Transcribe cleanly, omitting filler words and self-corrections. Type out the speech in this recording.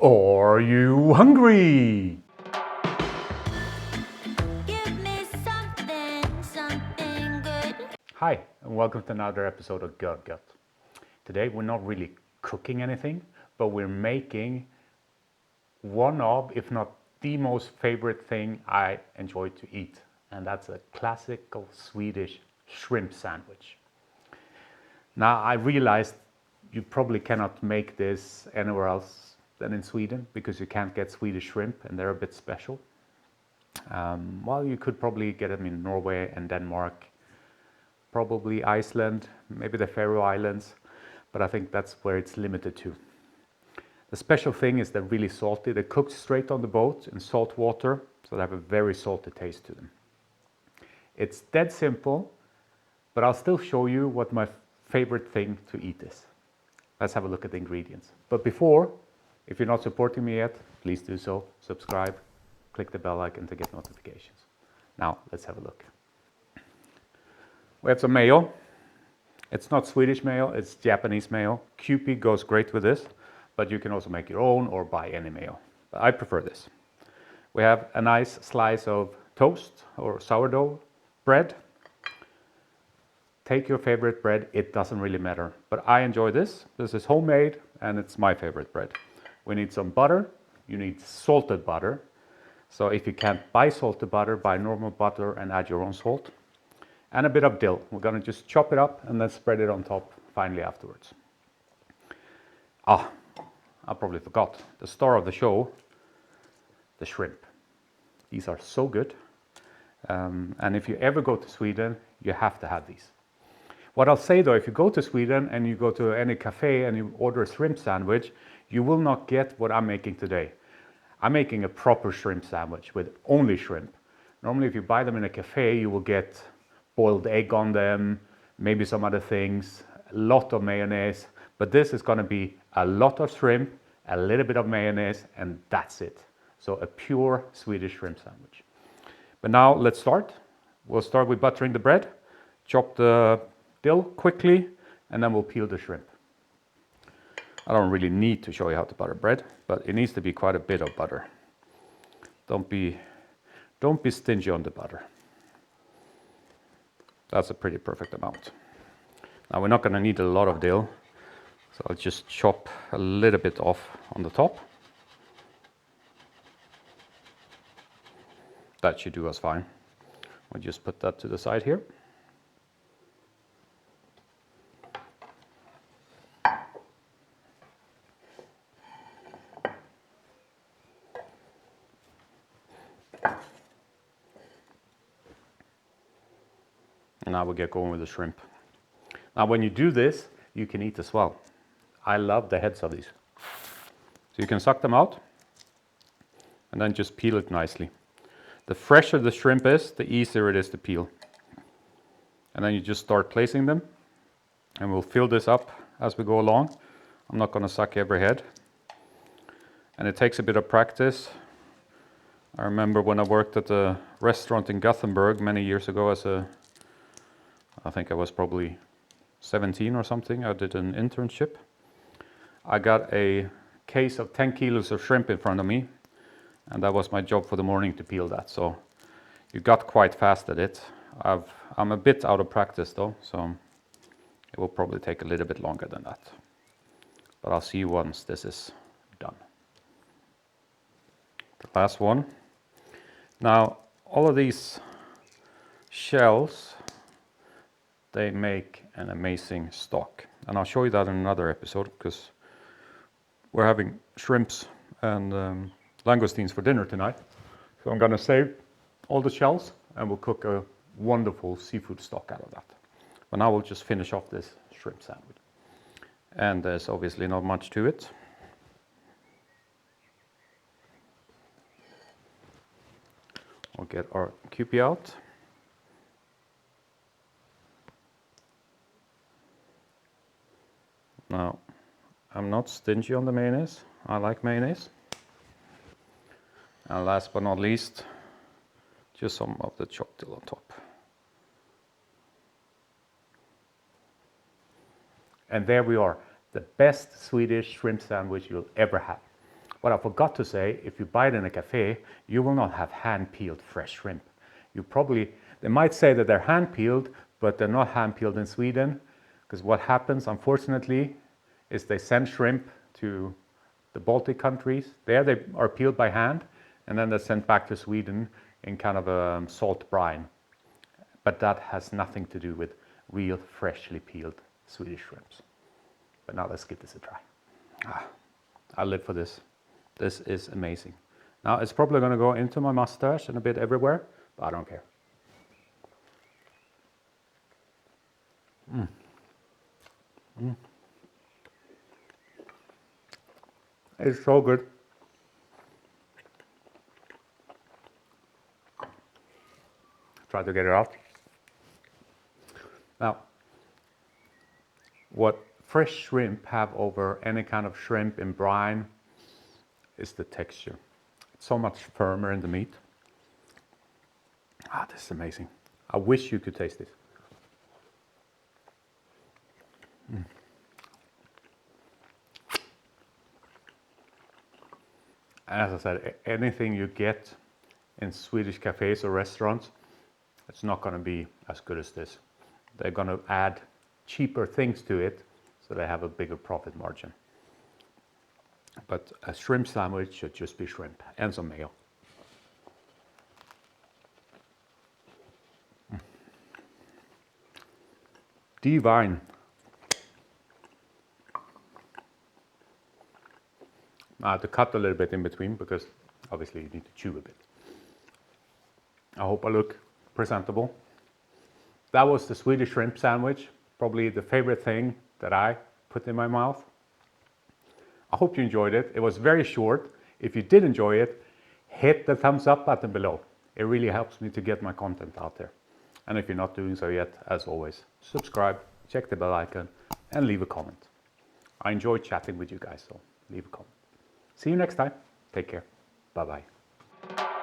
Are you hungry? Give me something good. Hi, and welcome to another episode of Görgött. Today we're not really cooking anything, but we're making one of, if not the most favorite thing I enjoy to eat, and that's a classical Swedish shrimp sandwich. Now I realized you probably cannot make this anywhere else than in Sweden because you can't get Swedish shrimp and they're a bit special. Well, you could probably get them in Norway and Denmark, probably Iceland, maybe the Faroe Islands, but I think that's where it's limited to. The special thing is they're really salty. They're cooked straight on the boat in salt water, so they have a very salty taste to them. It's dead simple, but I'll still show you what my favorite thing to eat is. Let's have a look at the ingredients. But before, if you're not supporting me yet, please do so. Subscribe, click the bell icon to get notifications. Now, let's have a look. We have some mayo. It's not Swedish mayo, it's Japanese mayo. KewPie goes great with this, but you can also make your own or buy any mayo. But I prefer this. We have a nice slice of toast or sourdough bread. Take your favorite bread, it doesn't really matter. But I enjoy this. This is homemade and it's my favorite bread. We need some butter. You need salted butter. So if you can't buy salted butter, buy normal butter and add your own salt. And a bit of dill. We're gonna just chop it up and then spread it on top finally afterwards. I probably forgot. The star of the show, the shrimp. These are so good. And if you ever go to Sweden, you have to have these. What I'll say though, if you go to Sweden and you go to any cafe and you order a shrimp sandwich, you will not get what I'm making today. I'm making a proper shrimp sandwich with only shrimp. Normally if you buy them in a cafe, you will get boiled egg on them, maybe some other things, a lot of mayonnaise, but this is gonna be a lot of shrimp, a little bit of mayonnaise, and that's it. So a pure Swedish shrimp sandwich. But now let's start. We'll start with buttering the bread, chop the dill quickly, and then we'll peel the shrimp. I don't really need to show you how to butter bread, but it needs to be quite a bit of butter. Don't be stingy on the butter. That's a pretty perfect amount. Now we're not going to need a lot of dill, so I'll just chop a little bit off on the top. That should do us fine. We'll just put that to the side here. And now we'll get going with the shrimp. Now when you do this, you can eat as well. I love the heads of these. So you can suck them out and then just peel it nicely. The fresher the shrimp is, the easier it is to peel. And then you just start placing them and we'll fill this up as we go along. I'm not going to suck every head. And it takes a bit of practice. I remember when I worked at a restaurant in Gothenburg many years ago I think I was probably 17 or something. I did an internship. I got a case of 10 kilos of shrimp in front of me, and that was my job for the morning to peel that. So you got quite fast at it. I'm a bit out of practice though, so it will probably take a little bit longer than that. But I'll see you once this is done. The last one. Now, all of these shells, they make an amazing stock. And I'll show you that in another episode because we're having shrimps and langoustines for dinner tonight. So I'm gonna save all the shells and we'll cook a wonderful seafood stock out of that. But now we'll just finish off this shrimp sandwich. And there's obviously not much to it. We'll get our KewPie out. Now, I'm not stingy on the mayonnaise. I like mayonnaise. And last but not least, just some of the chopped dill on top. And there we are, the best Swedish shrimp sandwich you'll ever have. What I forgot to say, if you buy it in a cafe, you will not have hand-peeled fresh shrimp. They might say that they're hand-peeled, but they're not hand-peeled in Sweden, because what happens, unfortunately, is they send shrimp to the Baltic countries. There they are peeled by hand, and then they're sent back to Sweden in kind of a salt brine. But that has nothing to do with real freshly peeled Swedish shrimps. But now let's give this a try. I live for this. This is amazing. Now it's probably going to go into my mustache and a bit everywhere, but I don't care. It's so good. Try to get it out. Now, what fresh shrimp have over any kind of shrimp in brine is the texture. It's so much firmer in the meat. This is amazing. I wish you could taste this. As I said, anything you get in Swedish cafes or restaurants, it's not going to be as good as this. They're going to add cheaper things to it so they have a bigger profit margin. But a shrimp sandwich should just be shrimp and some mayo. Divine. I had to cut a little bit in between because obviously you need to chew a bit. I hope I look presentable. That was the Swedish shrimp sandwich, probably the favorite thing that I put in my mouth. I hope you enjoyed it. It was very short. If you did enjoy it, hit the thumbs up button below. It really helps me to get my content out there. And if you're not doing so yet, as always, subscribe, check the bell icon, and leave a comment. I enjoy chatting with you guys, so leave a comment. See you next time. Take care. Bye-bye.